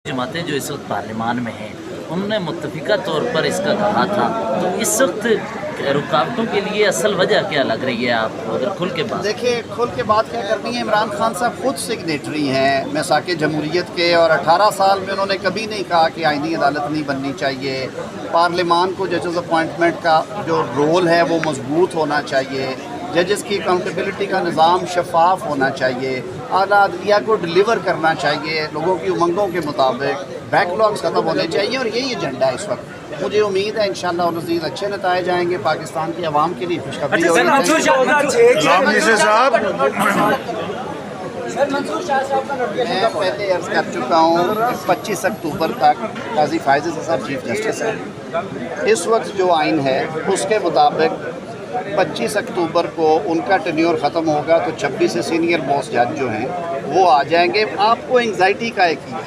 जमातें जो इस वक्त पार्लियामान में हैं उन्होंने मुत्तफिका तौर पर इसका कहा था, तो इस वक्त रुकावटों के लिए असल वजह क्या लग रही है आपको, अगर खुल के बात? देखिए, खुल के बात क्या करनी है। इमरान खान साहब खुद सिग्नेटरी हैं मिसाक जमहूरियत के, और 18 साल में उन्होंने कभी नहीं कहा कि आईनी अदालत नहीं बननी चाहिए। पार्लियामान को जजेस अपॉइंटमेंट का जो रोल है वो मजबूत होना चाहिए। जजेस की अकाउंटेबिलिटी का निज़ाम शफाफ होना चाहिए। आला अदलिया को डिलीवर करना चाहिए लोगों की उमंगों के मुताबिक। बैकलॉग्स ख़त्म होने चाहिए और यही एजेंडा है इस वक्त। मुझे उम्मीद है इंशाअल्लाह नज़ीर अच्छे नताइज आएंगे। पाकिस्तान की आवाम के लिए खुशखबरी होगी। मैं पहले अर्ज़ कर चुका हूँ 25 अक्टूबर तक काजी फायज़ साहब चीफ जस्टिस हैं। इस वक्त जो आइन है उसके मुताबिक 25 अक्टूबर को उनका टेन्योर ख़त्म होगा, तो 26 से सीनियर मोस्ट जज जो हैं वो आ जाएंगे। आपको एंग्जाइटी का एक ही है।